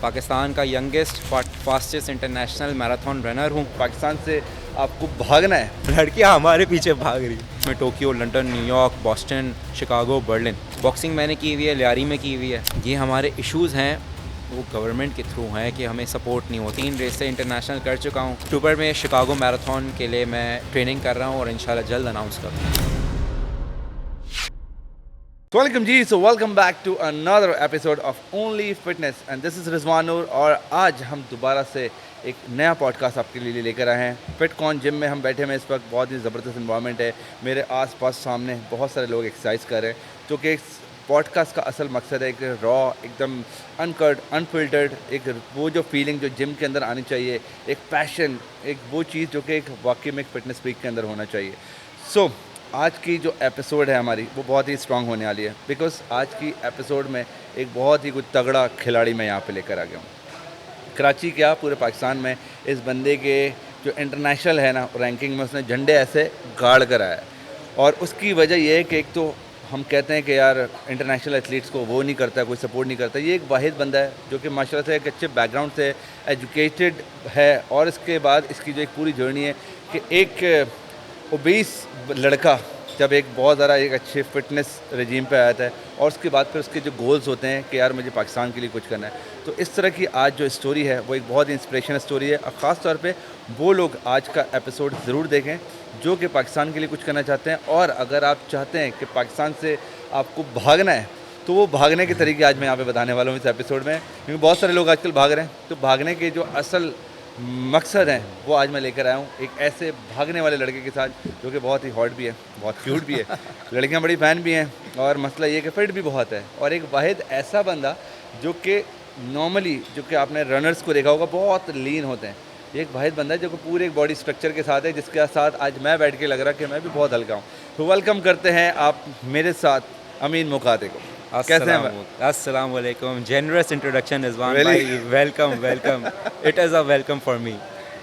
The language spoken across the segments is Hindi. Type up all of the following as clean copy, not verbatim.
पाकिस्तान का youngest fastest international marathon runner हूँ। पाकिस्तान से आपको भागना है। लड़कियाँ हमारे पीछे भाग रही। मैं Tokyo, London, New York, Boston, Chicago, Berlin boxing मैंने की हुई है, लियारी में की हुई है। ये हमारे इश्यूज़ हैं वो गवर्नमेंट के थ्रू हैं कि हमें सपोर्ट नहीं होती। 3 रेसें इंटरनेशनल कर चुका हूँ। अक्टूबर में शिकागो मैराथन के लिए मैं ट्रेनिंग कर रहा हूँ और इंशाल्लाह जल्द अनाउंस करूँगा। वेलकम जी, so welcome back to another episode of only fitness and this is Rizwan Noor. और आज हम दोबारा से एक नया पॉडकास्ट आपके लिए लेकर आए हैं। फिटकॉन जिम में हम बैठे हैं इस वक्त। बहुत ही ज़बरदस्त इन्वायरमेंट है। मेरे आसपास सामने बहुत सारे लोग एक्सरसाइज कर रहे हैं, जो कि इस पॉडकास्ट का असल मकसद है एक रॉ, एकदम अनकट, अनफिल्टर्ड, एक वो जो फीलिंग जो जिम के अंदर आनी चाहिए, एक पैशन, एक वो चीज़ जो कि एक वाकई में एक फिटनेस फ्रीक के अंदर होना चाहिए। सो आज की जो एपिसोड है हमारी, वो बहुत ही स्ट्रांग होने वाली है, बिकॉज आज की एपिसोड में एक बहुत ही कुछ तगड़ा खिलाड़ी मैं यहाँ पे लेकर आ गया हूँ। कराची क्या, पूरे पाकिस्तान में इस बंदे के जो इंटरनेशनल है ना रैंकिंग में, उसने झंडे ऐसे गाड़ कर आया है। और उसकी वजह यह है कि एक तो हम कहते हैं कि यार इंटरनेशनल एथलीट्स को वो नहीं करता, कोई सपोर्ट नहीं करता। ये एक वाहिद बंदा है जो कि माशाल्लाह से एक अच्छे बैकग्राउंड से एजुकेटेड है। और इसके बाद इसकी जो एक पूरी जर्नी है कि एक ओबीस लड़का जब एक बहुत ज़्यादा एक अच्छे फिटनेस रजीम पे आया था, और उसके बाद फिर उसके जो गोल्स होते हैं कि यार मुझे पाकिस्तान के लिए कुछ करना है। तो इस तरह की आज जो स्टोरी है वो एक बहुत ही इंस्पिरेशनल स्टोरी है। और ख़ास तौर पे वो लोग आज का एपिसोड ज़रूर देखें जो कि पाकिस्तान के लिए कुछ करना चाहते हैं। और अगर आप चाहते हैं कि पाकिस्तान से आपको भागना है, तो वो भागने के तरीके आज मैं यहाँ पे बताने वाला हूँ इस एपिसोड में। क्योंकि बहुत सारे लोग आजकल भाग रहे हैं, तो भागने के जो असल मकसद हैं वो आज मैं लेकर आया हूँ एक ऐसे भागने वाले लड़के के साथ जो कि बहुत ही हॉट भी है, बहुत क्यूट भी है, लड़कियाँ बड़ी फ़ैन भी हैं, और मसला ये कि फिट भी बहुत है। और एक वाहिद ऐसा बंदा जो कि नॉर्मली जो कि आपने रनर्स को देखा होगा बहुत लीन होते हैं, ये एक वाहिद बंदा है जो कि पूरे एक बॉडी स्ट्रक्चर के साथ है, जिसके साथ आज मैं बैठ के लग रहा कि मैं भी बहुत हल्का हूँ। तो वेलकम करते हैं आप मेरे साथ अमीन मुकाते को। कैसे हैं? अस्सलाम वालेकुम। Generous introduction Rizwan Really? भाई, welcome welcome. It is a welcome for me.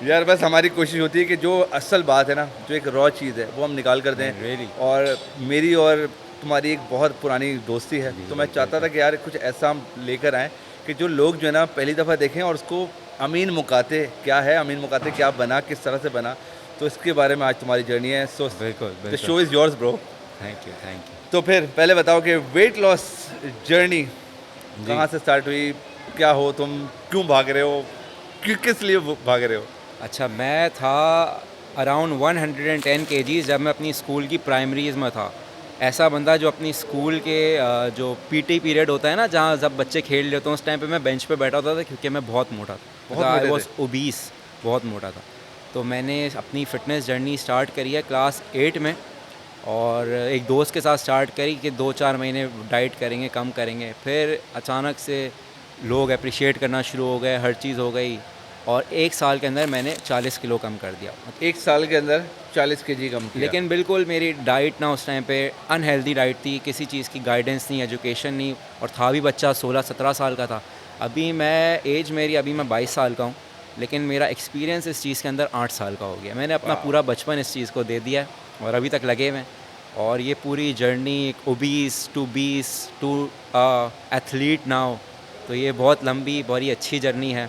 यार बस हमारी कोशिश होती है कि जो असल बात है ना, जो एक रॉ चीज़ है, वो हम निकाल कर दें। Really? और मेरी और तुम्हारी एक बहुत पुरानी दोस्ती है, तो मैं चाहता था कि यार कुछ ऐसा हम लेकर आएँ कि जो लोग जो है ना पहली दफ़ा देखें और उसको अमीन मुकाते क्या है, अमीन मुकाते क्या बना, किस तरह से बना। तो इसके बारे में आज तुम्हारी जर्नी है। सो बिल्कुल the show is yours bro. Thank you thank you. तो फिर पहले बताओ कि वेट लॉस जर्नी कहाँ से स्टार्ट हुई, क्या हो तुम, क्यों भाग रहे हो, किस लिए भाग रहे हो? अच्छा, मैं था अराउंड 110 kg जब मैं अपनी स्कूल की प्राइमरीज में था। ऐसा बंदा जो अपनी स्कूल के जो पीटी पीरियड होता है ना, जहाँ जब बच्चे खेल रहे होते हैं, उस टाइम पे मैं बेंच पे बैठा होता था क्योंकि मैं बहुत मोटा था, बहुत आई मोटे वॉज थे। ओबीस, बहुत मोटा था। तो मैंने अपनी फ़िटनेस जर्नी स्टार्ट करी है क्लास 8 में, और एक दोस्त के साथ स्टार्ट करी कि 2-4 महीने डाइट करेंगे, कम करेंगे। फिर अचानक से लोग अप्रिशिएट करना शुरू हो गए, हर चीज़ हो गई, और 1 साल के अंदर मैंने 40 किलो कम कर दिया। एक साल के अंदर 40 केजी कम किया। लेकिन बिल्कुल मेरी डाइट ना उस टाइम पे अनहेल्दी डाइट थी, किसी चीज़ की गाइडेंस नहीं, एजुकेशन नहीं, और था भी बच्चा 16-17 साल का था। अभी मैं 22 साल का हूँ, लेकिन मेरा एक्सपीरियंस इस चीज़ के अंदर 8 साल का हो गया। मैंने अपना पूरा बचपन इस चीज़ को दे दिया है और अभी तक लगे हुए हैं। और ये पूरी जर्नी एक ओबीस टू एथलीट नाउ, तो ये बहुत लंबी, बड़ी अच्छी जर्नी है।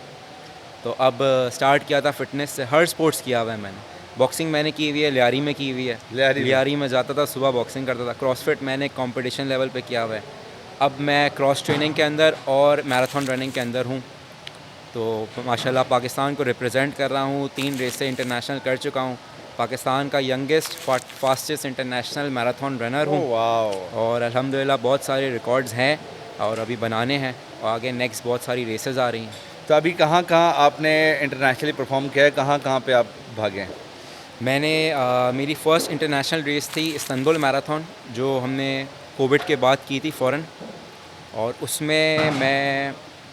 तो अब स्टार्ट किया था फिटनेस से, हर स्पोर्ट्स किया हुआ है मैंने। बॉक्सिंग मैंने की हुई है, लियारी में की हुई है। लियारी में जाता था, सुबह बॉक्सिंग करता था। क्रॉसफिट मैंने कंपटीशन लेवल पे किया हुआ है। अब मैं क्रॉस ट्रेनिंग के अंदर और मैराथन रनिंग के अंदर हूँ। तो माशाल्लाह पाकिस्तान को रिप्रेजेंट कर रहा हूँ। 3 रेसें इंटरनेशनल कर चुका हूँ। पाकिस्तान का youngest fastest international marathon runner हूँ। वाह। और अल्हम्दुलिल्लाह बहुत सारे रिकॉर्ड्स हैं और अभी बनाने हैं, और आगे नेक्स्ट बहुत सारी रेसेस आ रही हैं। तो अभी कहाँ कहाँ आपने इंटरनेशनली परफॉर्म किया है, कहाँ कहाँ पे आप भागे हैं? मैंने मेरी फ़र्स्ट इंटरनेशनल रेस थी इस्तांबुल मैराथन, जो हमने कोविड के बाद की थी फ़ौरन। और उसमें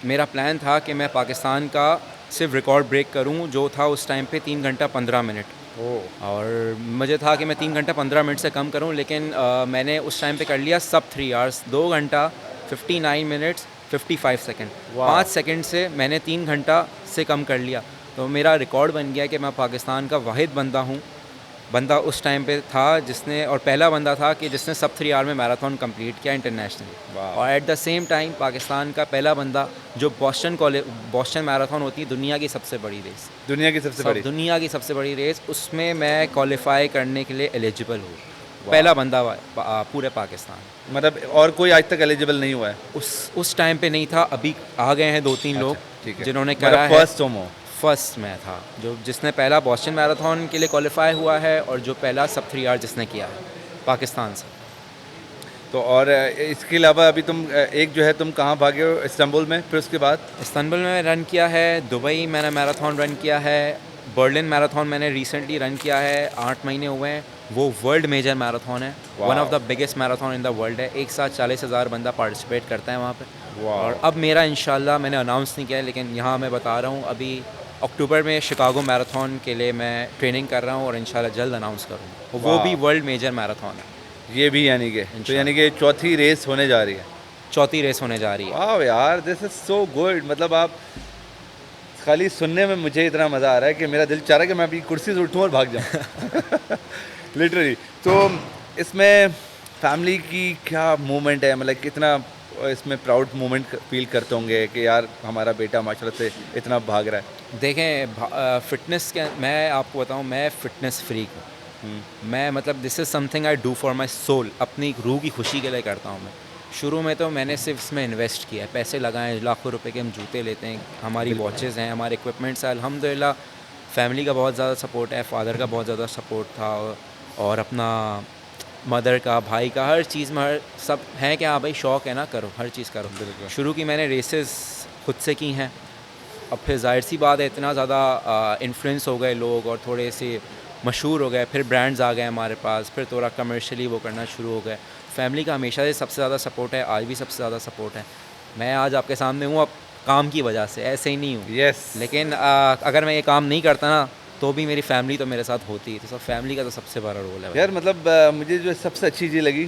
मेरा प्लान था कि मैं पाकिस्तान का सिर्फ रिकॉर्ड ब्रेक करूं, जो था उस टाइम पे 3 घंटा 15 मिनट। और मुझे था कि मैं 3 घंटा 15 मिनट से कम करूं, लेकिन मैंने उस टाइम पे कर लिया सब 3 आवर्स, 2 घंटा 59 मिनट्स 55 सेकेंड। 5 सेकेंड से मैंने 3 घंटा से कम कर लिया। तो मेरा रिकॉर्ड बन गया कि मैं पाकिस्तान का वाहिद बंदा हूँ बंदा उस टाइम पे था जिसने, और पहला बंदा था कि जिसने सब 3 आवर में मैराथन कंप्लीट किया इंटरनेशनली। वाह। और at the same time Pakistan का पहला बंदा जो बॉस्टन मैराथन होती है दुनिया की सबसे बड़ी रेस, दुनिया की सबसे बड़ी। दुनिया की सबसे बड़ी रेस, उसमें मैं क्वालिफाई करने के लिए एलिजिबल हूँ। वाह। पहला बंदा पूरे पाकिस्तान। मतलब और कोई आज तक एलिजिबल नहीं हुआ है? उस टाइम पे नहीं था, अभी आ गए हैं 2-3 लोग ठीक है, जिन्होंने मतलब करा है। फर्स्ट तुम हो? फर्स्ट मैं था जो जिसने पहला बॉस्टन मैराथन के लिए क्वालिफाई हुआ है, और जो पहला सब 3 आवर जिसने किया है पाकिस्तान से। तो और इसके अलावा अभी तुम एक जो है तुम कहाँ भागे हो? इस्तांबुल में, फिर उसके बाद? इस्तांबुल में रन किया है, दुबई मैंने मैराथन रन किया है, बर्लिन मैराथन मैंने रिसेंटली रन किया है, 8 महीने हुए हैं। वो वर्ल्ड मेजर मैराथन है, one of the biggest marathon in the world है। एक साथ 40,000 बंदा पार्टिसिपेट करता है वहाँ पे। और अब मेरा इंशाल्लाह, मैंने अनाउंस नहीं किया है लेकिन यहाँ मैं बता रहा हूँ, अभी अक्टूबर में शिकागो मैराथन के लिए मैं ट्रेनिंग कर रहा हूँ और इंशाल्लाह जल्द अनाउंस करूँगा। वो भी वर्ल्ड मेजर मैराथन है। ये भी यानी कि तो यानी कि चौथी रेस होने जा रही है? चौथी रेस होने जा रही है। वाह यार, दिस इज सो गुड। मतलब आप खाली सुनने में मुझे इतना मज़ा आ रहा है कि मेरा दिल चाह रहा है कि मैं अभी कुर्सी से उठूँ और भाग जाऊँ। लिटरली। तो इसमें फैमिली की क्या मोमेंट है, मतलब कितना इसमें प्राउड मोमेंट फील करते होंगे कि यार हमारा बेटा माशाल्लाह से इतना भाग रहा है? देखें, फ़िटनेस के, मैं आपको बताऊं, मैं फ़िटनेस फ्रीक हूँ। मैं मतलब this is something I do for my soul, अपनी रूह की खुशी के लिए करता हूँ मैं। शुरू में तो मैंने सिर्फ इसमें इन्वेस्ट किया है, पैसे लगाए, लाखों रुपए के हम जूते लेते हैं, हमारी वॉचेज़ हैं, हमारे इक्विपमेंट्स हैं। अल्हम्दुलिल्लाह फैमिली का बहुत ज़्यादा सपोर्ट है, फादर का बहुत ज़्यादा सपोर्ट था, और अपना मदर का, भाई का, हर चीज़ में सब है कि हाँ भाई शौक़ है ना, करो, हर चीज़ करो। शुरू की मैंने रेसेस खुद से की हैं। अब फिर जाहिर सी बात है, इतना ज़्यादा इन्फ्लुएंस हो गए लोग और थोड़े से मशहूर हो गए, फिर ब्रांड्स आ गए हमारे पास, फिर थोड़ा कमर्शियली वो करना शुरू हो गए। फैमिली का हमेशा से सबसे ज़्यादा सपोर्ट है, आज भी सबसे ज़्यादा सपोर्ट है। मैं आज आपके सामने हूँ अब काम की वजह से, ऐसे ही नहीं हूँ। यस। लेकिन अगर मैं ये काम नहीं करता ना, तो भी मेरी फैमिली तो मेरे साथ होती है। तो सब फैमिली का तो सबसे बड़ा रोल है भाई। यार मतलब मुझे जो सबसे अच्छी चीज़ लगी,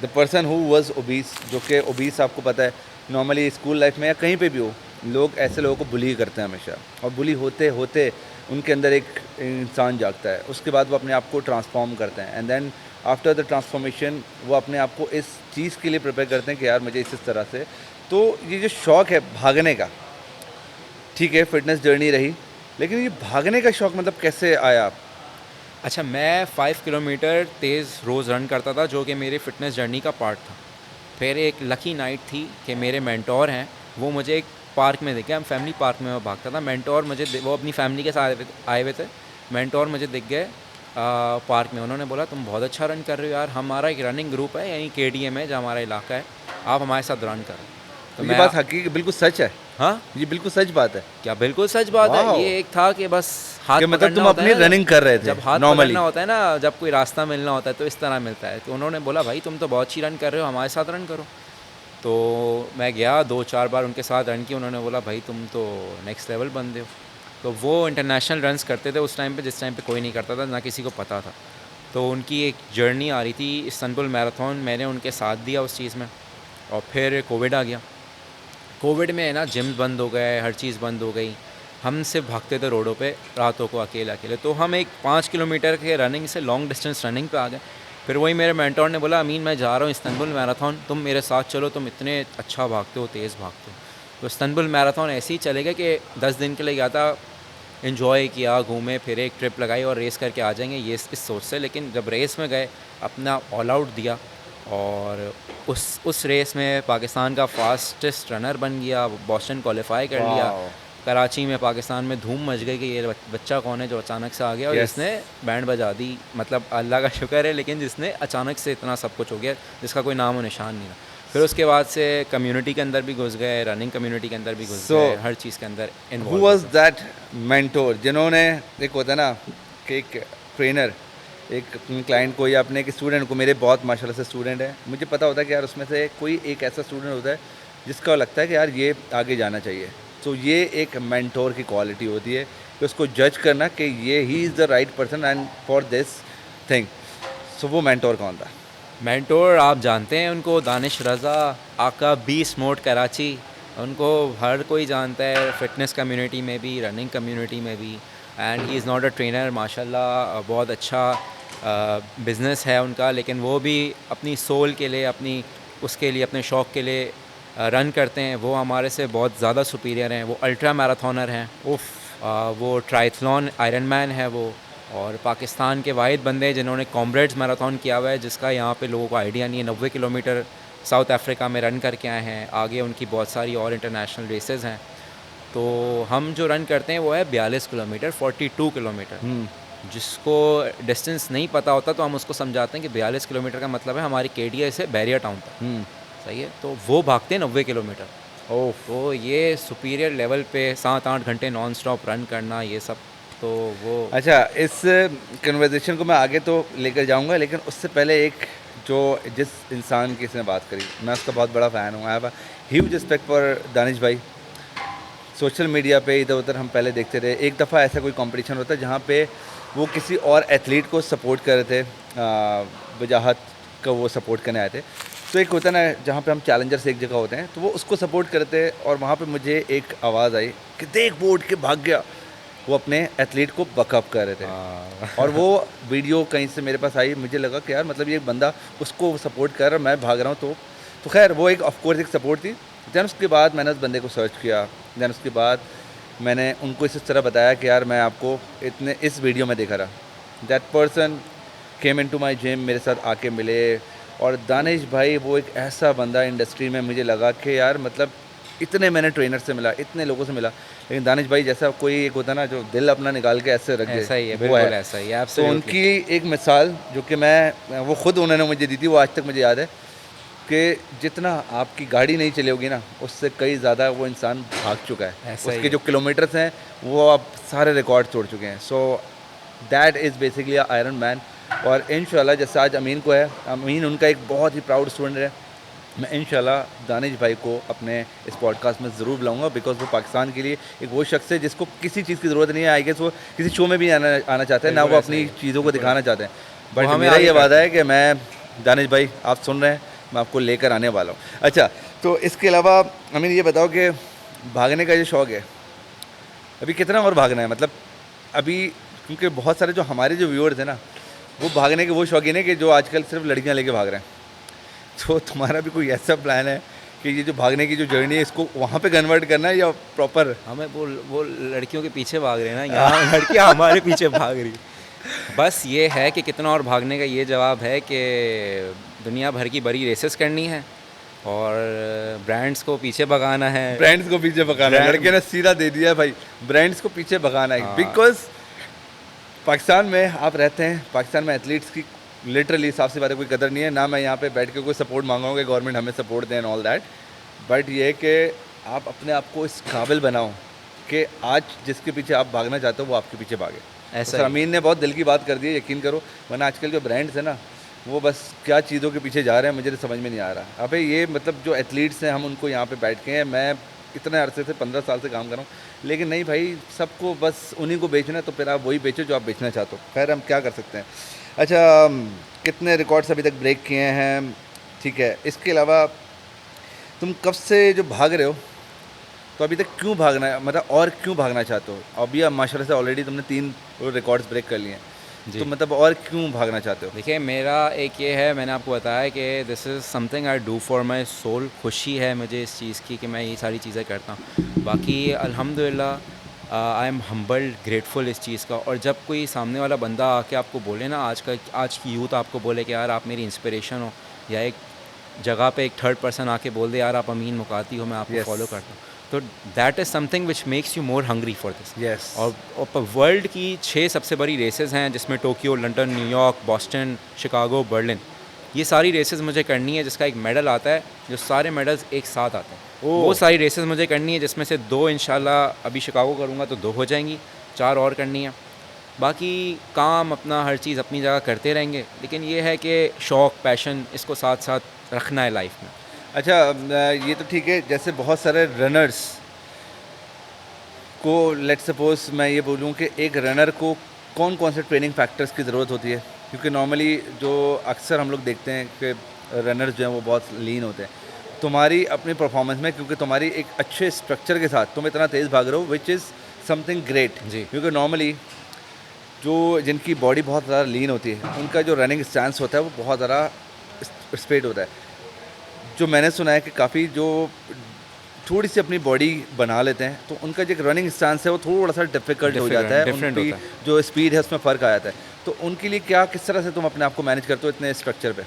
the person who was obese, जो कि ओबीस आपको पता है नॉर्मली स्कूल लाइफ में या कहीं पे भी हो, लोग ऐसे लोगों को बुली करते हैं हमेशा, और बुली होते होते उनके अंदर एक इंसान जागता है, उसके बाद वो अपने आप को ट्रांसफॉर्म करते हैं, and then after the transformation वो अपने आप को इस चीज़ के लिए प्रिपेयर करते हैं कि यार मुझे इस तरह से। तो ये जो शौक़ है भागने का, ठीक है फिटनेस जर्नी रही, लेकिन ये भागने का शौक़ मतलब कैसे आया? अच्छा, मैं 5 किलोमीटर तेज़ रोज़ रन करता था, जो कि मेरी फ़िटनेस जर्नी का पार्ट था। फिर एक लकी नाइट थी कि मेरे मेंटोर हैं, वो मुझे एक पार्क में दिखे, हम फैमिली पार्क में मैं भागता था। मेंटोर वो अपनी फैमिली के साथ आए हुए थे। मेंटोर मुझे दिख गए पार्क में, उन्होंने बोला तुम बहुत अच्छा रन कर रहे हो यार, हमारा एक रनिंग ग्रुप है यहीं KTM है, जो हमारा इलाका है, आप हमारे साथ रन करो। तो ये बात हकीकत बिल्कुल सच है? हाँ, ये बिल्कुल सच बात है? क्या बिल्कुल सच बात है। ये एक था कि बस हाथ कि मतलब पकड़ना तुम होता है अपनी ना, रनिंग कर रहे थे जब हाथ नॉर्मली? पकड़ना होता है ना, जब कोई रास्ता मिलना होता है तो इस तरह मिलता है। तो उन्होंने बोला भाई तुम तो बहुत अच्छी रन कर रहे हो, हमारे साथ रन करो। तो मैं गया, 2-4 बार उनके साथ रन किया। उन्होंने बोला भाई तुम तो नेक्स्ट लेवल बंदे हो। तो वो इंटरनेशनल रन्स करते थे उस टाइम पे, जिस टाइम पे कोई नहीं करता था, ना किसी को पता था। तो उनकी एक जर्नी आ रही थी इस्तांबुल मैराथन, मैंने उनके साथ दिया उस चीज़ में। और फिर कोविड आ गया। कोविड में है ना, जिम बंद हो गए, हर चीज़ बंद हो गई। हम सिर्फ भागते थे रोडों पे रातों को अकेले अकेले। तो हम एक 5 किलोमीटर के रनिंग से लॉन्ग डिस्टेंस रनिंग पे आ गए। फिर वही मेरे मेंटोर ने बोला अमीन मैं जा रहा हूँ इस्तांबुल मैराथन, तुम मेरे साथ चलो, तुम इतने अच्छा भागते हो, तेज़ भागते हो। तो इस्तांबुल मैराथन ऐसे ही चले गए कि 10 दिन के लिए गया था, इन्जॉय किया, घूमे फिरे, एक ट्रिप लगाई और रेस करके आ जाएंगे ये इस सोच से। लेकिन जब रेस में गए, अपना ऑल आउट दिया, और उस रेस में पाकिस्तान का फास्टेस्ट रनर बन गया, बॉस्टन क्वालिफाई कर लिया। कराची में पाकिस्तान में धूम मच गई कि ये बच्चा कौन है जो अचानक से आ गया और जिसने बैंड बजा दी। मतलब अल्लाह का शुक्र है, लेकिन जिसने अचानक से इतना सब कुछ हो गया जिसका कोई नाम और निशान नहीं रहा। फिर उसके बाद से कम्युनिटी के अंदर भी घुस गए, रनिंग कम्युनिटी के अंदर भी घुस गए, हर चीज़ के अंदर हु वाज दैट मेंटोर जिन्होंने, एक होता है ना कि एक ट्रेनर एक क्लाइंट को या अपने एक स्टूडेंट को, मेरे बहुत माशाल्लाह से स्टूडेंट है, मुझे पता होता है कि यार उसमें से कोई एक ऐसा स्टूडेंट होता है जिसका लगता है कि यार ये आगे जाना चाहिए। तो ये एक मेंटोर की क्वालिटी होती है कि उसको जज करना कि ये ही is the right person and for this thing. So वो मेंटोर कौन था? मेंटोर आप जानते हैं उनको, दानिश रज़ा, आका बीस मोड कराची, उनको हर कोई जानता है, फिटनेस कम्युनिटी में भी, रनिंग कम्युनिटी में भी। And he is not a trainer माशाल्लाह, बहुत अच्छा बिज़नेस है उनका, लेकिन वो भी अपनी सोल के लिए, अपनी उसके लिए, अपने शौक़ के लिए रन करते हैं। वो हमारे से बहुत ज़्यादा सुपीरियर हैं। वो अल्ट्रा मैराथनर हैं। उफ। वो ट्रायथलॉन आयरन मैन है वो, और पाकिस्तान के वाहिद बंदे हैं जिन्होंने कॉमरेड्स मैराथन किया हुआ है, जिसका यहाँ पे लोगों को आइडिया नहीं है। 90 किलोमीटर साउथ अफ्रीका में रन करके आए हैं। आगे उनकी बहुत सारी और इंटरनेशनल रेसेस हैं। तो हम जो रन करते हैं वो है 42 किलोमीटर, 42 किलोमीटर। जिसको डिस्टेंस नहीं पता होता तो हम उसको समझाते हैं कि 42 किलोमीटर का मतलब है हमारी केडिया से बैरियर टाउन तक। सही है। तो वो भागते हैं 90 किलोमीटर। ओह। तो ये सुपीरियर लेवल पे 7-8 घंटे नॉन स्टॉप रन करना, ये सब तो वो। अच्छा, इस कन्वर्सेशन को मैं आगे तो लेकर जाऊंगा, लेकिन उससे पहले एक जो जिस इंसान की इसने बात करी, मैं उसका बहुत बड़ा फ़ैन हूँ। I have a huge respect for Danish भाई। सोशल मीडिया पे इधर उधर हम पहले देखते रहे। एक दफ़ा ऐसा कोई कंपटीशन होता है जहाँ पे वो किसी और एथलीट को सपोर्ट कर रहे थे, वजाहत का वो सपोर्ट करने आए थे। तो एक होता है ना जहाँ पे हम चैलेंजर्स एक जगह होते हैं, तो वो उसको सपोर्ट करते हैं, और वहाँ पे मुझे एक आवाज़ आई कि देख वो उठ के भाग गया। वो अपने एथलीट को बकअप कर रहे थे, और वो वीडियो कहीं से मेरे पास आई। मुझे लगा कि यार मतलब ये बंदा उसको सपोर्ट कर रहा है, मैं भाग रहा हूँ। तो खैर वो एक ऑफकोर्स एक सपोर्ट थी। दैन उसके बाद मैंने उस बंदे को सर्च किया। दैन उसके बाद मैंने उनको इस तरह बताया कि यार मैं आपको इस वीडियो में देखा रहा। That person came into my gym, मेरे साथ आके मिले। और दानिश भाई वो एक ऐसा बंदा इंडस्ट्री में, मुझे लगा कि यार मतलब इतने मैंने ट्रेनर से मिला, इतने लोगों से मिला, लेकिन दानिश भाई जैसा कोई एक होता ना जो दिल अपना निकाल के ऐसे रख दे, ऐसा ही है, वो बिल्कुल ऐसा ही है। तो उनकी एक मिसाल जो कि वो खुद उन्होंने मुझे दी थी, वो आज तक मुझे याद है कि जितना आपकी गाड़ी नहीं चली होगी ना, उससे कई ज़्यादा वो इंसान भाग चुका है। उसके जो किलोमीटर्स हैं वो आप सारे रिकॉर्ड तोड़ चुके हैं। So that is basically iron man. और इंशाल्लाह जैसे आज अमीन को है, अमीन उनका एक बहुत ही प्राउड स्टूडेंट है। मैं इंशाल्लाह दानिश भाई को अपने इस पॉडकास्ट में ज़रूर बुलाऊंगा, बिकॉज वो पाकिस्तान के लिए एक वो शख्स है जिसको किसी चीज़ की ज़रूरत नहीं है। आई गेस वो किसी शो में भी आना चाहते हैं ना, वो अपनी चीज़ों को दिखाना चाहते हैं। बट मेरा ये वादा है कि मैं, दानिश भाई आप सुन रहे हैं, मैं आपको लेकर आने वाला हूँ। अच्छा, तो इसके अलावा अमीन ये बताओ कि भागने का जो शौक़ है, अभी कितना और भागना है? मतलब अभी क्योंकि बहुत सारे जो हमारे जो व्यूअर्स हैं ना, वो भागने के वो शौकीन है कि जो आजकल सिर्फ लड़कियां लेके भाग रहे हैं। तो तुम्हारा भी कोई ऐसा प्लान है कि ये जो भागने की जो जर्नी है इसको वहाँ पे कन्वर्ट करना है, या प्रॉपर हमें वो लड़कियों के पीछे भाग रहे हैं ना, यहाँ लड़कियाँ हमारे पीछे भाग रही। बस ये है कि कितना और भागने का ये जवाब है कि दुनिया भर की बड़ी रेसेस करनी है और ब्रांड्स को पीछे भगाना है। ब्रांड्स को पीछे भगाना है, लड़के ने सीधा दे दिया है भाई, ब्रांड्स को पीछे भगाना है। बिकॉज पाकिस्तान में आप रहते हैं, पाकिस्तान में एथलीट्स की लिटरली साफ सी बात है कोई कदर नहीं है ना। मैं यहाँ पे बैठ के कोई सपोर्ट मांगा हूँ कि गवर्नमेंट हमें सपोर्ट दें एंड ऑल दैट, बट ये कि आप अपने आप को इस काबिल बनाओ कि आज जिसके पीछे आप भागना चाहते हो वो आपके पीछे भागे। ऐसा तो अमीन ने बहुत दिल की बात कर दी है, यकीन करो। वरना आजकल जो ब्रांड्स हैं ना, वो बस क्या चीज़ों के पीछे जा रहे हैं मुझे तो समझ में नहीं आ रहा। अबे ये मतलब जो एथलीट्स हैं हम उनको यहाँ पे बैठ के हैं, मैं इतने अरसे से 15 साल से काम कर रहा हूँ, लेकिन नहीं भाई, सबको बस उन्हीं को बेचना है, तो फिर आप वही बेचो जो आप बेचना चाहते हो। खैर हम क्या कर सकते हैं। अच्छा, कितने रिकॉर्ड्स अभी तक ब्रेक किए हैं, ठीक है। इसके अलावा तुम कब से जो भाग रहे हो, तो अभी तक क्यों भागना है, मतलब और क्यों भागना चाहते हो? अभी अब माशाल्लाह से ऑलरेडी तुमने 3 रिकॉर्ड्स ब्रेक कर लिए हैं, तो मतलब और क्यों भागना चाहते हो? देखिए, मेरा एक ये है, मैंने आपको बताया कि this is something I do for my soul. खुशी है मुझे इस चीज़ की कि मैं ये सारी चीज़ें करता हूँ। बाकी अल्हम्दुलिल्लाह आई एम हम्बल्ड, ग्रेटफुल इस चीज़ का। और जब कोई सामने वाला बंदा आके आपको बोले ना, आज की यूथ आपको बोले कि यार आप मेरी इंस्पिरेशन हो, या एक जगह पे एक थर्ड पर्सन आके बोल दे यार आप अमीन मुकाती हो, मैं आपको फॉलो करता हूँ, तो that is something which makes you more hungry for this. Yes. और वर्ल्ड की 6 सबसे बड़ी रेसेस हैं, जिसमें Tokyo, London, New York, Boston, Chicago, Berlin, ये सारी रेसेस मुझे करनी है, जिसका एक मेडल आता है, जो सारे मेडल्स एक साथ आते हैं। वो सारी रेसेस मुझे करनी है, जिसमें से 2 इंशाल्लाह अभी शिकागो करूँगा तो 2 हो जाएंगी, 4 और करनी है। बाकी काम अपना हर चीज़ अपनी जगह करते रहेंगे, लेकिन ये है कि शौक़, पैशन, इसको साथ साथ रखना है लाइफ में। अच्छा, ये तो ठीक है। जैसे बहुत सारे रनर्स को, लेट सपोज मैं ये बोलूँ कि एक रनर को कौन कौन से ट्रेनिंग फैक्टर्स की ज़रूरत होती है, क्योंकि नॉर्मली जो अक्सर हम लोग देखते हैं कि रनर्स जो हैं वो बहुत लीन होते हैं। तुम्हारी अपनी परफॉर्मेंस में, क्योंकि तुम्हारी एक अच्छे स्ट्रक्चर के साथ तुम इतना तेज़ भाग रहे हो, विच इज़ समथिंग ग्रेट, जी। क्योंकि नॉर्मली जो जिनकी बॉडी बहुत ज़्यादा लीन होती है उनका जो रनिंग स्टैंस होता है वो बहुत ज़्यादा स्ट्रेट होता है। जो मैंने सुना है कि काफ़ी जो थोड़ी सी अपनी बॉडी बना लेते हैं तो उनका जो रनिंग स्टांस है वो थोड़ा सा डिफिकल्ट हो जाता है, डिफरेंट उनकी होता है। जो स्पीड है उसमें फ़र्क आ जाता है। तो उनके लिए क्या, किस तरह से तुम अपने आप को मैनेज करते हो इतने स्ट्रक्चर पे?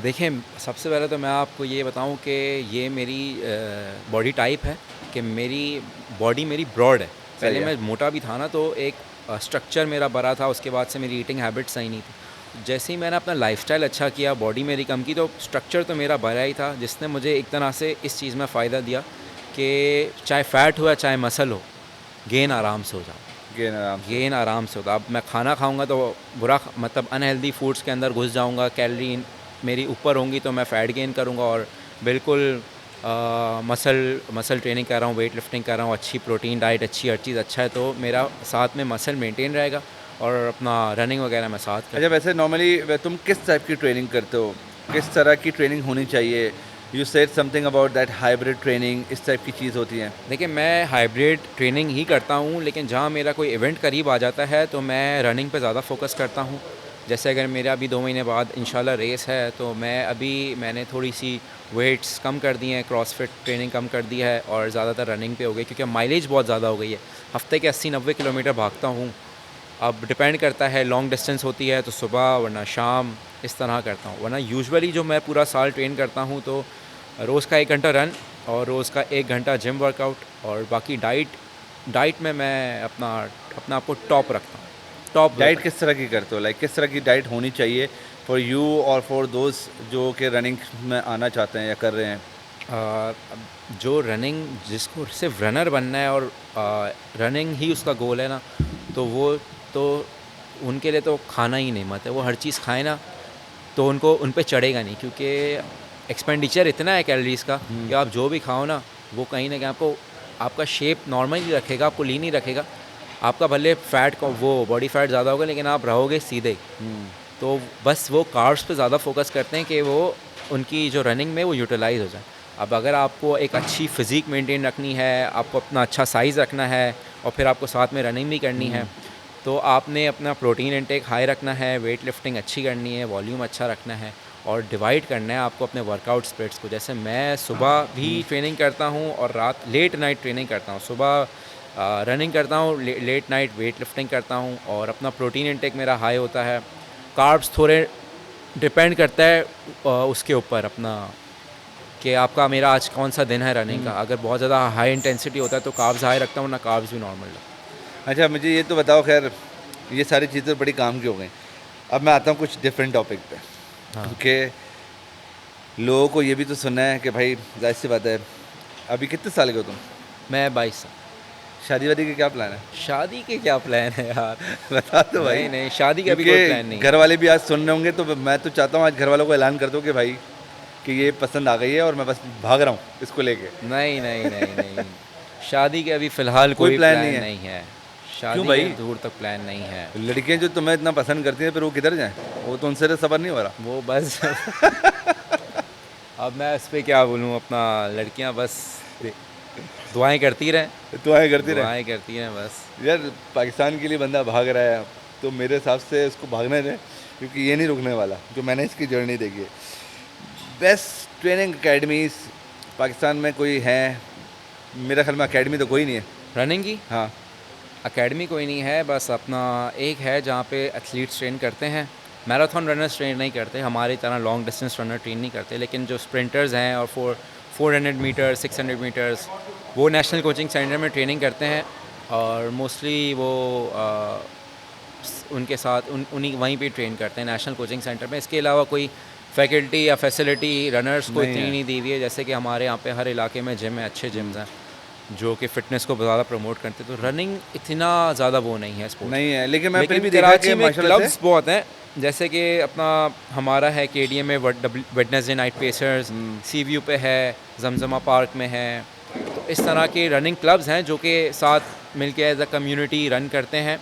देखिए, सबसे पहले तो मैं आपको ये बताऊं कि ये मेरी बॉडी टाइप है कि मेरी बॉडी मेरी ब्रॉड है। पहले है। मैं मोटा भी था ना, तो एक स्ट्रक्चर मेरा बड़ा था, उसके बाद से मेरी ईटिंग हैबिट सही नहीं थी। जैसे ही मैंने अपना लाइफस्टाइल अच्छा किया, बॉडी मेरी कम की, तो स्ट्रक्चर तो मेरा बड़ा ही था, जिसने मुझे एक तरह से इस चीज़ में फ़ायदा दिया कि चाहे फ़ैट हो या चाहे मसल हो, गेन आराम से हो जाता। गेन आराम से। गेन आराम से होता। अब मैं खाना खाऊंगा तो मतलब अनहेल्दी फूड्स के अंदर घुस जाऊंगा, कैलोरी मेरी ऊपर होंगी तो मैं फ़ैट गेन करूंगा। और बिल्कुल मसल ट्रेनिंग कर रहा हूँ, वेट लिफ्टिंग कर रहा हूँ, अच्छी प्रोटीन डाइट, अच्छी हर चीज़ अच्छा है, तो मेरा साथ में मसल मेंटेन रहेगा और अपना रनिंग वगैरह मैं साथ अच्छा, वैसे नॉर्मली तुम किस टाइप की ट्रेनिंग करते हो, किस तरह की ट्रेनिंग होनी चाहिए? You said something about that hybrid training, इस टाइप की चीज़ होती है। देखिए, मैं हाइब्रिड ट्रेनिंग ही करता हूँ, लेकिन जहाँ मेरा कोई इवेंट करीब आ जाता है तो मैं रनिंग पे ज़्यादा फोकस करता हूँ। जैसे अगर मेरा अभी 2 महीने बाद इंशाल्लाह रेस है, तो मैंने थोड़ी सी वेट्स कम कर दिए हैं, क्रॉसफिट ट्रेनिंग कम कर दी है और ज़्यादातर रनिंग पे हो गई, क्योंकि माइलेज बहुत ज़्यादा हो गई है। हफ्ते के 80-90 किलोमीटर भागता हूँ। अब डिपेंड करता है, लॉन्ग डिस्टेंस होती है तो सुबह वरना शाम, इस तरह करता हूँ। वरना यूजुअली जो मैं पूरा साल ट्रेन करता हूँ तो रोज़ का 1 घंटा रन और रोज़ का 1 घंटा जिम वर्कआउट, और बाकी डाइट में मैं अपना आपको टॉप रखता हूँ। टॉप डाइट किस तरह की करते हो? लाइक किस तरह की डाइट होनी चाहिए फॉर यू और फॉर दोज जो कि रनिंग में आना चाहते हैं या कर रहे हैं? जो रनिंग, जिसको सिर्फ रनर बनना है और रनिंग ही उसका गोल है ना, तो उनके लिए तो खाना ही नेमत है। वो हर चीज़ खाए ना तो उनको उन पे चढ़ेगा नहीं, क्योंकि एक्सपेंडिचर इतना है कैलोरीज़ का कि आप जो भी खाओ ना, वो कहीं ना कहीं आपका शेप नॉर्मल ही रखेगा, आपको लीन ही रखेगा। आपका भले फैट को वो बॉडी फैट ज़्यादा होगा, लेकिन आप रहोगे सीधे। तो बस वो कार्ब्स पे ज़्यादा फोकस करते हैं कि वो उनकी जो रनिंग में वो यूटिलाइज हो जाए। अब अगर आपको एक अच्छी फ़िज़ीक मेंटेन रखनी है, आपको अपना अच्छा साइज़ रखना है और फिर आपको साथ में रनिंग भी करनी है, तो आपने अपना प्रोटीन इनटेक हाई रखना है, वेट लिफ्टिंग अच्छी करनी है, वॉल्यूम अच्छा रखना है और डिवाइड करना है आपको अपने वर्कआउट स्प्लिट्स को। जैसे मैं सुबह भी ट्रेनिंग करता हूँ और रात लेट नाइट ट्रेनिंग करता हूँ। सुबह रनिंग करता हूँ, लेट नाइट वेट लिफ्टिंग करता हूँ और अपना प्रोटीन इनटेक मेरा हाई होता है। कार्ब्स थोड़े डिपेंड करता है उसके ऊपर अपना कि आपका मेरा आज कौन सा दिन है रनिंग का। अगर बहुत ज़्यादा हाई इंटेंसिटी होता है तो कार्ब्स हाई रखता हूँ, ना कार्ब्स भी नॉर्मल रखता हूँ। अच्छा, मुझे ये तो बताओ, खैर ये सारी चीज़ें बड़ी काम की हो गई। अब मैं आता हूँ कुछ डिफरेंट टॉपिक पे, हाँ। क्योंकि लोगों को ये भी तो सुनना है कि भाई जाहिर सी बात है, अभी कितने साल के हो तुम? मैं 22 साल। शादी वादी के क्या प्लान है? शादी के क्या प्लान है यार? बता दो भाई। नहीं, शादी का भी कोई प्लान नहीं घर वाले भी आज सुन रहे होंगे, तो मैं तो चाहता हूँ आज घर वालों को ऐलान कर दो कि भाई कि ये पसंद आ गई है और मैं बस भाग रहा हूँ इसको लेके। नहीं। शादी के अभी फ़िलहाल कोई कोई प्लान प्लान नहीं है? नहीं है। शादी भाई? के दूर तक प्लान नहीं है। लड़कियाँ जो तुम्हें इतना पसंद करती हैं फिर वो किधर जाएं? वो तो उनसे तो सबर नहीं हो रहा। वो बस अब मैं इस पे क्या बोलूँ, अपना लड़कियां बस दुआएं करती रहें, दुआएं करती रहे। दुआएं करती रहें बस। यार पाकिस्तान के लिए बंदा भाग रहा है तो मेरे हिसाब से उसको भागने दें, क्योंकि ये नहीं रुकने वाला जो मैंने इसकी जर्नी देखी है। बेस्ट ट्रेनिंग एकेडमीज पाकिस्तान में कोई है? मेरा ख्याल में एकेडमी तो कोई नहीं है। रनिंग की हाँ। एकेडमी कोई नहीं है, बस अपना एक है जहाँ पे एथलीट्स ट्रेन करते हैं। मैराथन रनर्स ट्रेन नहीं करते, हमारी तरह लॉन्ग डिस्टेंस रनर ट्रेन नहीं करते, लेकिन जो स्प्रिंटर्स हैं और 400 मीटर 600 मीटर्स वो नेशनल कोचिंग सेंटर में ट्रेनिंग करते हैं। और मोस्टली वो उनके साथ उन्हीं वहीं पे ट्रेन करते हैं नेशनल कोचिंग सेंटर में। इसके अलावा कोई फैकल्टी या फैसिलिटी रनर्स को नहीं इतनी है। नहीं दी हुई है। जैसे कि हमारे यहाँ पे हर इलाके में जिम है, अच्छे जिम्स हैं जो कि फ़िटनेस को ज़्यादा प्रमोट करते हैं। तो रनिंग इतना ज़्यादा वो नहीं है स्पोर्ट्स। नहीं है, लेकिन मैं फिर लेकिन भी देखा कि कराची में माशाल्लाह क्लब्स से बहुत हैं, जैसे कि अपना हमारा है KDM में वेडनेसडे नाइट पेसर्स, CVU पे है, जमजमा पार्क में है। तो इस तरह के रनिंग क्लब्स हैं जो कि साथ मिलके एज अ कम्युनिटी रन करते हैं।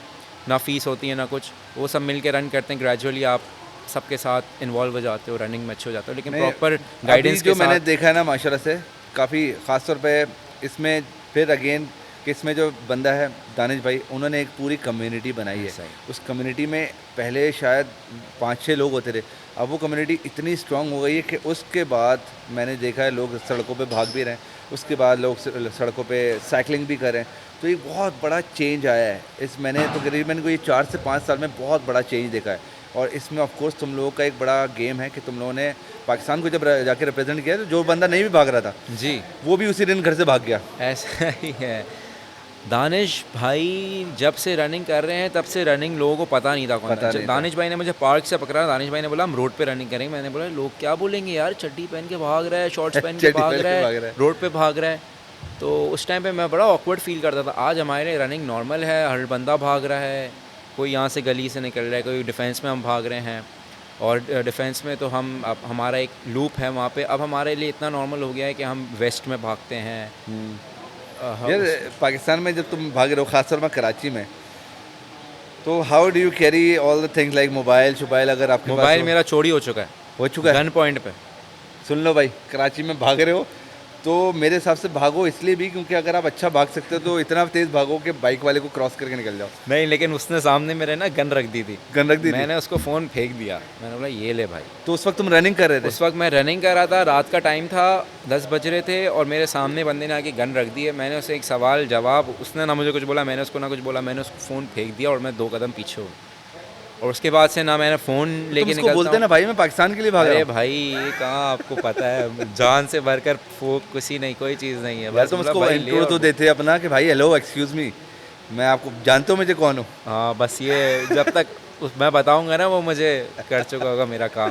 ना फ़ीस होती है ना कुछ, वो सब मिल के रन करते हैं। ग्रेजुअली आप सबके साथ इन्वॉल्व हो जाते हो, रनिंग में अच्छे हो जाते हो, लेकिन नहीं, प्रॉपर अभी गाइडेंस जो के मैंने साथ। देखा है ना माशाल्लाह से काफ़ी ख़ास तौर पे इसमें फिर अगेन कि इसमें जो बंदा है दानिश भाई, उन्होंने एक पूरी कम्युनिटी बनाई है। सही। उस कम्युनिटी में पहले शायद 5-6 लोग होते थे, अब वो कम्युनिटी इतनी स्ट्रांग हो गई है कि उसके बाद मैंने देखा है लोग सड़कों पे भाग भी रहे हैं, उसके बाद लोग सड़कों पे साइकिलिंग भी कर रहे हैं। तो ये बहुत बड़ा चेंज आया है इस, मैंने तो करीबन को ये 4 से 5 साल में बहुत बड़ा चेंज देखा है। और इसमें ऑफ कोर्स तुम लोगों का एक बड़ा गेम है कि तुम लोगों ने पाकिस्तान को जब जाके रिप्रेजेंट किया, तो जो बंदा नहीं भी भाग रहा था जी, वो भी उसी दिन घर से भाग गया। ऐसा ही है। दानिश भाई जब से रनिंग कर रहे हैं तब से रनिंग लोगों को पता नहीं था कौन पता है। नहीं जब था। दानिश भाई ने मुझे पार्क से पकड़ा, दानिश भाई ने बोला हम रोड पे रनिंग करेंगे, मैंने बोला लोग क्या बोलेंगे यार, चड्डी पहन के भाग रहा है, शॉर्ट्स पहन के चड्डी भाग पहन रहा के है, भाग रहा है। रोड पे भाग रहा है। तो उस टाइम पे मैं बड़ा ऑकवर्ड फील करता था। आज हमारे लिए रनिंग नॉर्मल है, हर बंदा भाग रहा है, कोई यहाँ से गली से निकल रहा है, कोई डिफेंस में हम भाग रहे हैं। और डिफेंस में तो हम अब हमारा एक लूप है वहाँ पे, अब हमारे लिए इतना नॉर्मल हो गया है कि हम वेस्ट में भागते हैं। यार पाकिस्तान में जब तुम भाग रहे हो, खासतौर में कराची में, तो how do you carry all the things like mobile शोबाइल, अगर आपके पास मोबाइल मेरा चोरी हो चुका है हो चुका है? गन पॉइंट पे। सुन लो भाई, कराची में भाग रहे हो तो मेरे हिसाब से भागो इसलिए भी क्योंकि अगर आप अच्छा भाग सकते हो तो इतना तेज़ भागो कि बाइक वाले को क्रॉस करके निकल जाओ। नहीं, लेकिन उसने सामने मेरे ना गन रख दी थी, गन रख दी थी? मैंने उसको फ़ोन फेंक दिया, मैंने बोला ये ले भाई। तो उस वक्त तुम रनिंग कर रहे थे? उस वक्त मैं रनिंग कर रहा था, रात का टाइम था, 10 बज रहे थे और मेरे सामने बंदे ने आके गन रख दी है। मैंने उसे एक सवाल जवाब, उसने ना मुझे कुछ बोला, मैंने उसको ना कुछ बोला, मैंने उसको फ़ोन फेंक दिया और मैं 2 कदम पीछे हो। और उसके बाद से ना मैंने फ़ोन लेके तुम उसको बोलते निकलता ना भाई मैं पाकिस्तान के लिए भाग अरे रहा हूँ। भाई ये कहाँ आपको पता है, जान से भरकर फोक किसी नहीं, कोई चीज़ नहीं है। यार बस तुम बोला उसको भाई ले इंट्रो तो और- देते अपना कि भाई हेलो एक्सक्यूज़ मी, मैं आपको जानते हो मुझे कौन हूँ। हाँ बस ये जब तक मैं बताऊंगा ना वो मुझे कर चुका होगा मेरा काम।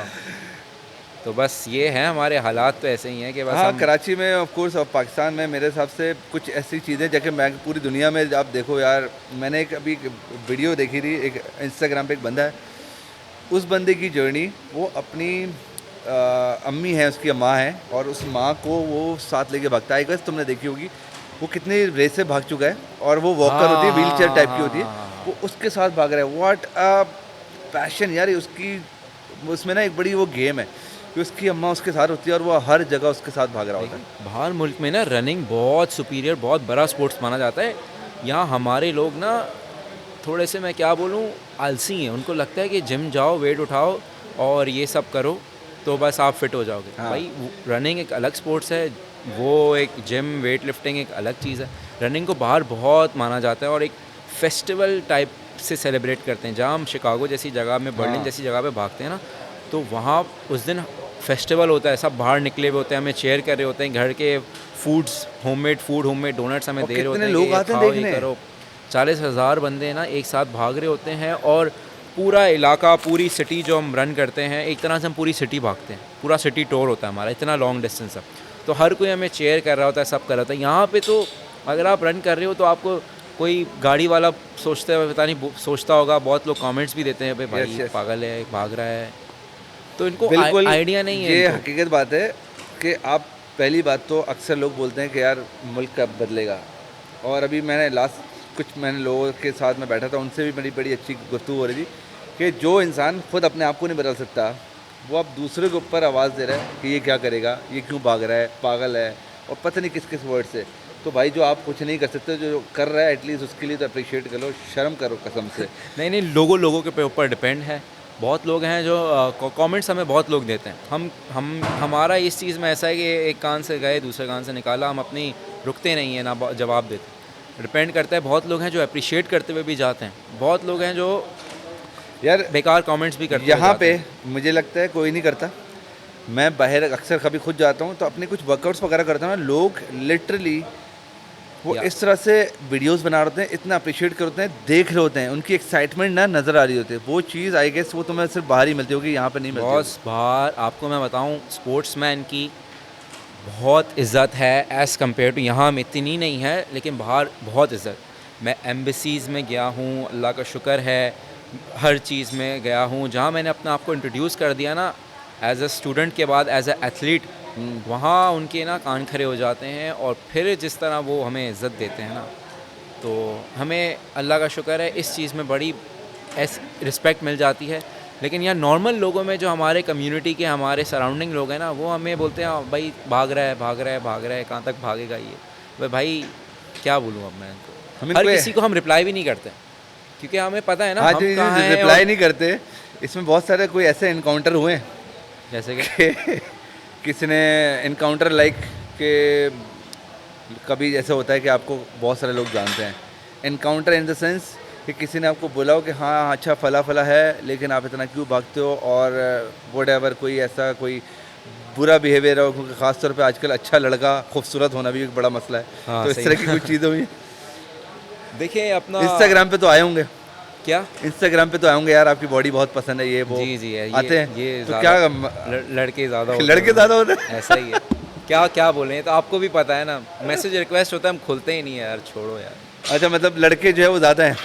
तो बस ये है, हमारे हालात तो ऐसे ही हैं कि बस हाँ, हम कराची में ऑफ कोर्स और पाकिस्तान में मेरे हिसाब से कुछ ऐसी चीज़ें जैसे मैं पूरी दुनिया में आप देखो यार, मैंने एक अभी वीडियो देखी थी, एक इंस्टाग्राम पे एक बंदा है, उस बंदे की जर्नी, वो अपनी अम्मी है, उसकी माँ है, और उस माँ को वो साथ लेके भागता है। बस तुमने देखी होगी वो कितनी रेस से भाग चुका है, और वो वॉकर होती है, व्हील चेयर टाइप की होती है, वो उसके साथ भाग रहा है। व्हाट अ पैशन यार, उसकी उसमें ना एक बड़ी वो गेम है कि उसकी अम्मा उसके साथ होती है और वो हर जगह उसके साथ भाग रहा होता है। बाहर मुल्क में ना रनिंग बहुत सुपीरियर, बहुत बड़ा स्पोर्ट्स माना जाता है। यहाँ हमारे लोग ना थोड़े से, मैं क्या बोलूँ, आलसी हैं। उनको लगता है कि जिम जाओ, वेट उठाओ और ये सब करो तो बस आप फिट हो जाओगे। हाँ। भाई रनिंग एक अलग स्पोर्ट्स है, वो एक जिम वेट लिफ्टिंग एक अलग चीज़ है। रनिंग को बाहर बहुत माना जाता है और एक फेस्टिवल टाइप से सेलिब्रेट करते हैं। जहाँ हम शिकागो जैसी जगह में, बर्लिन हाँ। जैसी जगह पे भागते हैं ना, तो वहाँ उस दिन फेस्टिवल होता है, सब बाहर निकले हुए होते हैं, हमें चेयर कर रहे होते हैं, घर के फूड्स, होममेड डोनट्स हमें और दे रहे होते कितने हैं लोग कि ये आते हैं खाओ, देखने? ये करो। 40,000 बंदे ना एक साथ भाग रहे होते हैं और पूरा इलाका, पूरी सिटी जो हम रन करते हैं, एक तरह से हम पूरी सिटी भागते हैं, पूरा सिटी टूर होता है हमारा, इतना लॉन्ग डिस्टेंस है। तो हर कोई हमें चेयर कर रहा होता है, सब कर रहा होता है। यहाँ पे तो अगर आप रन कर रहे हो तो आपको कोई गाड़ी वाला सोचते हुए पता नहीं सोचता होगा, बहुत लोग कमेंट्स भी देते हैं भाई Yes, yes. पागल है, भाग रहा है। तो इनको बिल्कुल आइडिया नहीं है ये इनको। हकीकत बात है कि आप, पहली बात तो अक्सर लोग बोलते हैं कि यार मुल्क कब बदलेगा, और अभी मैंने मैंने लोगों के साथ में बैठा था, उनसे भी बड़ी अच्छी गुफ्तगू हो रही थी कि जो इंसान खुद अपने आप को नहीं बदल सकता, वो अब दूसरे के ऊपर आवाज़ दे रहा है कि ये क्या करेगा, ये क्यों भाग रहा है, पागल है, और पता नहीं किस किस वर्ड से। तो भाई जो आप कुछ नहीं कर सकते, जो कर रहा है एटलीस्ट उसके लिए तो अप्रिशिएट कर लो, शर्म करो कसम से। नहीं, लोगों के ऊपर डिपेंड है। बहुत लोग हैं जो कमेंट्स हमें बहुत लोग देते हैं। हमारा इस चीज़ में ऐसा है कि एक कान से गए दूसरे कान से निकाला, हम अपनी रुकते नहीं हैं ना जवाब देते। डिपेंड करता है। बहुत लोग हैं जो अप्रिशिएट करते हुए भी जाते हैं, बहुत लोग हैं जो यार बेकार कमेंट्स भी करते हुए यहाँ जाते पे हैं। मुझे लगता है कोई नहीं करता। मैं बाहर अक्सर कभी खुद जाता हूँ तो अपने कुछ वर्कआउट्स वगैरह करता हूँ ना, लोग लिटरली वो या- इस तरह से वीडियोस बना रहे होते हैं, इतना अप्रिशिएट करते हैं, देख रहे होते हैं, उनकी एक्साइटमेंट ना नज़र आ रही होती है। वो चीज़ आई गेस वो तुम्हें सिर्फ बाहर ही मिलती होगी, यहाँ पे नहीं मिलती होगी। बॉस बाहर आपको मैं बताऊं, स्पोर्ट्समैन की बहुत इज़्ज़त है एज़ कम्पेयर टू यहाँ में। इतनी नहीं है लेकिन बाहर बहुत इज़्ज़त। मैं एम्बेसीज़ में गया हूँ, अल्लाह का शुक्र है, हर चीज़ में गया हूँ जहाँ मैंने अपना आपको इंट्रोड्यूस कर दिया ना एज़ अ स्टूडेंट के बाद एज़ अ एथलीट, वहाँ उनके ना कान खड़े हो जाते हैं और फिर जिस तरह वो हमें इज़्ज़त देते हैं ना, तो हमें अल्लाह का शुक्र है इस चीज़ में बड़ी रिस्पेक्ट मिल जाती है। लेकिन यहाँ नॉर्मल लोगों में जो हमारे कम्युनिटी के, हमारे सराउंडिंग लोग हैं ना, वो हमें बोलते हैं भाई भाग रहा है, कहाँ तक भागेगा ये। भाई क्या बोलूँ अब मैं इनको, हम हर इनको किसी को हम रिप्लाई भी नहीं करते क्योंकि हमें पता है ना हाँ हम जी कहाँ हैं। रिप्लाई और नहीं करते। इसमें बहुत सारे कोई ऐसे इनकाउंटर हुए हैं जैसे कि कि किसी ने इनकाउंटर लाइक के कभी ऐसा होता है कि आपको बहुत सारे लोग जानते हैं, इनकाउंटर इन द सेंस कि किसी ने आपको बोला हो कि हाँ अच्छा फला फला है लेकिन आप इतना क्यों भागते हो, और वट कोई ऐसा कोई बुरा बिहेवियर हो, क्योंकि ख़ासतौर पे आजकल अच्छा लड़का खूबसूरत होना भी एक बड़ा मसला है। हाँ, तो इस सही तरह की कुछ चीज़ें हुई। देखिए अपना इंस्टाग्राम पे तो आए होंगे, क्या इंस्टाग्राम पे तो आए होंगे यार, आपकी बॉडी बहुत पसंद है ये वो, जी है आते हैं ये तो ज़्यादा क्या लड़के ज़्यादा होते लड़के हैं, ज़्यादा होते हैं? ऐसा ही है। क्या क्या बोलें, तो आपको भी पता है ना, मैसेज रिक्वेस्ट होता है हम खुलते ही नहीं है यार, छोड़ो यार। अच्छा मतलब लड़के जो है वो ज़्यादा हैं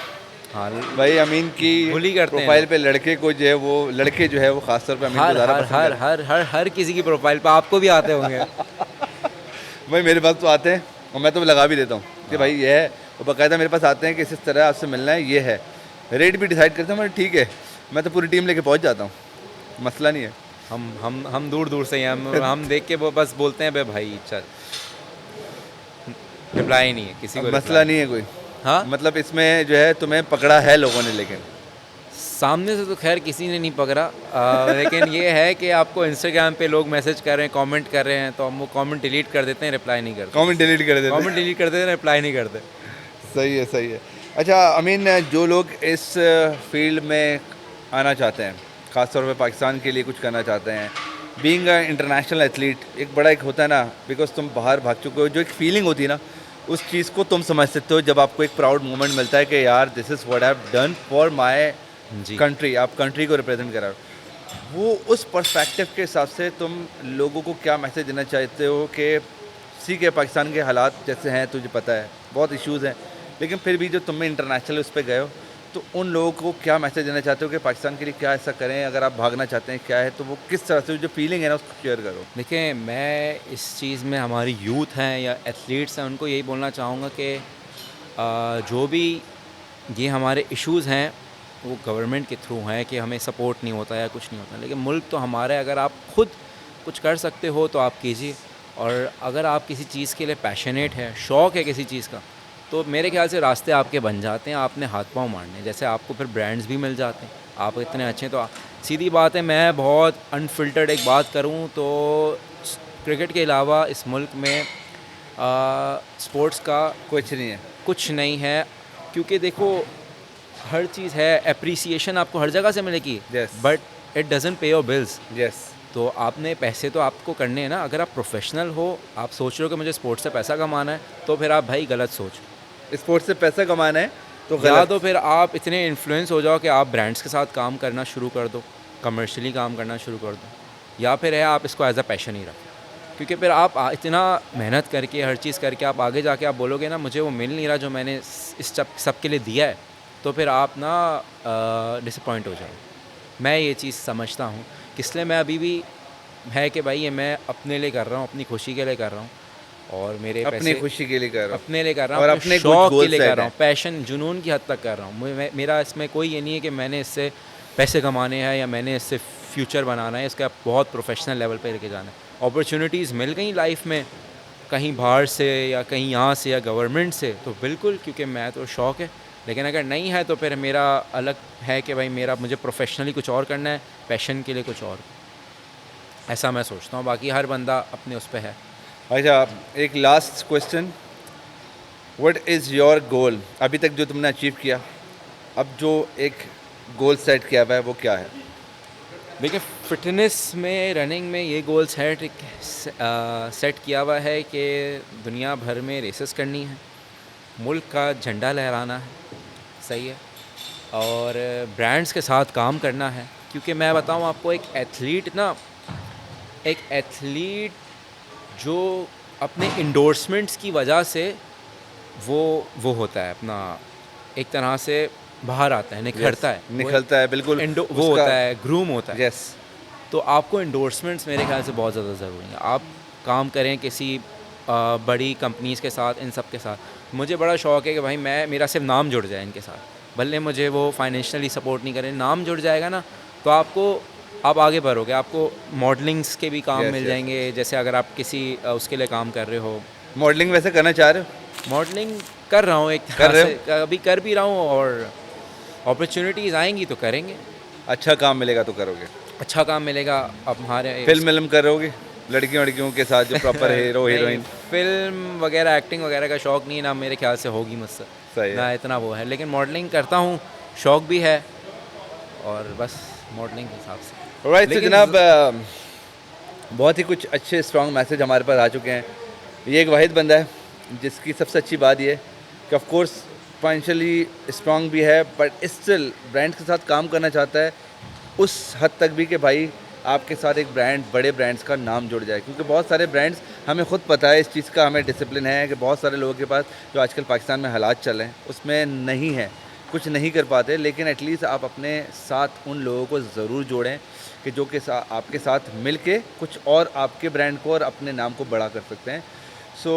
हाँ भाई, अमीन की बुली करते हैं प्रोफाइल लोग। पे लड़के को जो है वो लड़के जो है वो खासतौर पे अमीन को हर ज़्यादा हर पसंद हर करते हैं। हर किसी की प्रोफाइल पे आपको भी आते होंगे। भाई मेरे पास तो आते हैं और मैं तो लगा भी देता हूँ कि भाई ये है, और बाकायदा मेरे पास आते हैं कि इस तरह आपसे मिलना है, ये है, रेट भी डिसाइड करते हैं, मैं ठीक है, मैं तो पूरी टीम लेके पहुँच जाता हूँ, मसला नहीं है। हम दूर दूर से ही हम देख के वो बस बोलते हैं बे भाई चल, रिप्लाई नहीं है किसी को, मसला नहीं है कोई। हाँ मतलब इसमें जो है तुम्हें पकड़ा है लोगों ने, लेकिन सामने से तो खैर किसी ने नहीं पकड़ा, लेकिन ये है कि आपको इंस्टाग्राम पे लोग मैसेज कर रहे हैं, कमेंट कर रहे हैं, तो हम वो कमेंट डिलीट कर देते हैं, रिप्लाई नहीं करते। कमेंट डिलीट कर देते हैं। कमेंट डिलीट कर देते हैं, रिप्लाई नहीं करते। सही है सही है। अच्छा अमीन, जो लोग इस फील्ड में आना चाहते हैं, ख़ासतौर पे पाकिस्तान के लिए कुछ करना चाहते हैं, बीइंग अ इंटरनेशनल एथलीट, एक बड़ा एक होता है ना, बिकॉज तुम बाहर भाग चुके हो, जो एक फीलिंग होती है ना, उस चीज़ को तुम समझ सकते हो जब आपको एक प्राउड मोमेंट मिलता है कि यार this is what I have done for my ji country, आप कंट्री को रिप्रेजेंट करा। वो उस पर्सपेक्टिव के हिसाब से तुम लोगों को क्या मैसेज देना चाहते हो कि ठीक है पाकिस्तान के हालात जैसे हैं तुझे पता है, बहुत इश्यूज़ हैं, लेकिन फिर भी जो तुम इंटरनेशनल उस पर गए हो, तो उन लोगों को क्या मैसेज देना चाहते हो कि पाकिस्तान के लिए क्या ऐसा करें, अगर आप भागना चाहते हैं क्या है, तो वो किस तरह से जो फीलिंग है ना उसको शेयर करो। देखिए मैं इस चीज़ में हमारी यूथ हैं या एथलीट्स हैं उनको यही बोलना चाहूँगा कि जो भी ये हमारे इश्यूज़ हैं वो गवर्नमेंट के थ्रू हैं कि हमें सपोर्ट नहीं होता या कुछ नहीं होता, लेकिन मुल्क तो हमारा है, अगर आप खुद कुछ कर सकते हो तो आप कीजिए, और अगर आप किसी चीज़ के लिए पैशनेट है, शौक़ है किसी चीज़ का, तो मेरे ख्याल से रास्ते आपके बन जाते हैं, आपने हाथ पाँव मारने, जैसे आपको फिर ब्रांड्स भी मिल जाते हैं, आप इतने अच्छे तो सीधी बात है। मैं बहुत अनफिल्टर्ड एक बात करूं तो क्रिकेट के अलावा इस मुल्क में स्पोर्ट्स का कुछ नहीं है। कुछ नहीं है, क्योंकि देखो हर चीज़ है, एप्रिसिएशन आपको हर जगह से मिलेगी, Yes. बट इट डजंट पे योर बिल्स। यस तो आपने पैसे तो आपको करने हैं ना, अगर आप प्रोफेशनल हो, आप सोच रहे हो कि मुझे स्पोर्ट्स से पैसा कमाना है, तो फिर आप भाई गलत सोच, स्पोर्ट्स से पैसा कमाना है तो या गलत। तो फिर आप इतने इन्फ्लुएंस हो जाओ कि आप ब्रांड्स के साथ काम करना शुरू कर दो, कमर्शियली काम करना शुरू कर दो, या फिर है आप इसको एज अ पैशन ही रखो, क्योंकि फिर आप इतना मेहनत करके हर चीज़ करके आप आगे जाके आप बोलोगे ना मुझे वो मिल नहीं रहा जो मैंने इस सब के लिए दिया है, तो फिर आप ना डिसअपॉइंट हो जाओ। मैं ये चीज़ समझता हूँ, इसलिए मैं अभी भी है कि भाई ये मैं अपने लिए कर रहा हूँ, अपनी खुशी के लिए कर रहा हूँ, और मेरे अपनी पैसे खुशी के लिए कर रहा हूँ, अपने लिए कर रहा और हूँ, अपने कुछ शौक के goals लिए set कर रहा हैं। हूँ, पैशन जुनून की हद तक कर रहा हूँ। मेरा इसमें कोई ये नहीं है कि मैंने इससे पैसे कमाने हैं या मैंने इससे फ्यूचर बनाना है, इसका बहुत प्रोफेशनल लेवल पे लेके जाना है। अपॉर्चुनिटीज़ मिल गई लाइफ में कहीं बाहर से या कहीं यहाँ से या गवर्नमेंट से, तो बिल्कुल, क्योंकि मैं तो शौक़ है, लेकिन अगर नहीं है तो फिर मेरा अलग है कि भाई मेरा मुझे प्रोफेशनली कुछ और करना है, पैशन के लिए कुछ और, ऐसा मैं सोचता हूँ। बाकी हर बंदा अपने उस पर है। अच्छा एक last question, what is your goal? अभी तक जो तुमने अचीव किया, अब जो एक गोल सेट किया हुआ है वो क्या है? देखिए फिटनेस में, रनिंग में ये गोल सेट किया हुआ है कि दुनिया भर में रेसेस करनी है, मुल्क का झंडा लहराना है, सही है, और ब्रांड्स के साथ काम करना है, क्योंकि मैं बताऊं आपको, एक एथलीट जो अपने इंडोर्समेंट्स की वजह से वो होता है अपना, एक तरह से बाहर आता है, निखरता है, निकलता है बिल्कुल, वो उसका होता है, ग्रूम होता है। यस। तो आपको इंडोर्समेंट्स मेरे ख्याल से बहुत ज़्यादा ज़रूरी है। आप काम करें किसी बड़ी कंपनीज़ के साथ, इन सब के साथ। मुझे बड़ा शौक़ है कि भाई मेरा सिर्फ नाम जुड़ जाए इनके साथ, भले मुझे वो फाइनेंशियली सपोर्ट नहीं करें, नाम जुड़ जाएगा ना तो आप आगे बढ़ोगे, आपको मॉडलिंग्स के भी काम Yes, मिल yes. जाएंगे, जैसे अगर आप किसी उसके लिए काम कर रहे हो, मॉडलिंग वैसे करना चाह रहे हो? मॉडलिंग कर रहा हूँ एक कर तरह रहे से, अभी कर भी रहा हूँ, और अपॉर्चुनिटीज़ आएंगी तो करेंगे। अच्छा काम मिलेगा तो करोगे? अच्छा काम मिलेगा। अब हमारे फिल्म करोगे लड़कियों लड़कियों के साथ जो प्रॉपर हीरो नहीं, हीरोइन? फिल्म वगैरह एक्टिंग वगैरह का शौक़ नहीं है ना, मेरे ख्याल से होगी मुझसे सही ना है। इतना वो है, लेकिन मॉडलिंग करता हूँ, शौक़ भी है, और बस मॉडलिंग के हिसाब से। ऑलराइट, तो लेकिन जनाब बहुत ही कुछ अच्छे स्ट्रॉन्ग मैसेज हमारे पास आ चुके हैं। ये एक वाहिद बंदा है जिसकी सबसे अच्छी बात ये है कि ऑफ कोर्स फाइनेंशियली स्ट्रॉन्ग भी है, बट स्टिल ब्रांड के साथ काम करना चाहता है उस हद तक भी कि भाई आपके साथ एक ब्रांड, बड़े ब्रांड्स का नाम जुड़ जाए। क्योंकि बहुत सारे ब्रांड्स, हमें खुद पता है इस चीज़ का, हमें डिसिप्लिन है कि बहुत सारे लोगों के पास जो आजकल पाकिस्तान में हालात चल रहे हैं उसमें नहीं है, कुछ नहीं कर पाते, लेकिन एटलीस्ट आप अपने साथ उन लोगों को ज़रूर जोड़ें कि जो के साथ आपके साथ मिल के कुछ और आपके ब्रांड को और अपने नाम को बड़ा कर सकते हैं। सो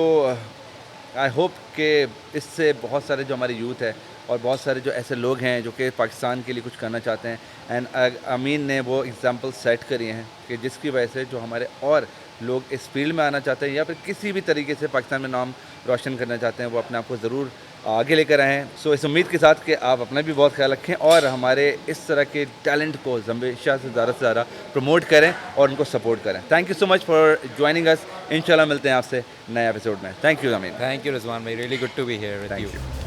आई होप कि इससे बहुत सारे जो हमारे यूथ है और बहुत सारे जो ऐसे लोग हैं जो कि पाकिस्तान के लिए कुछ करना चाहते हैं, एंड अमीन ने वो एग्जांपल सेट करी हैं कि जिसकी वजह से जो हमारे और लोग इस फील्ड में आना चाहते हैं या फिर किसी भी तरीके से पाकिस्तान में नाम रोशन करना चाहते हैं, वो अपने आप को ज़रूर आगे लेकर आएँ। सो इस उम्मीद के साथ कि आप अपना भी बहुत ख्याल रखें और हमारे इस तरह के टैलेंट को हमेशा से ज़्यादा प्रमोट करें और उनको सपोर्ट करें। Thank you so much for joining us. इंशाल्लाह मिलते हैं आपसे नए एपिसोड में। Thank you Amin. Thank you Rizwan भाई, really good to be here with thank you. You.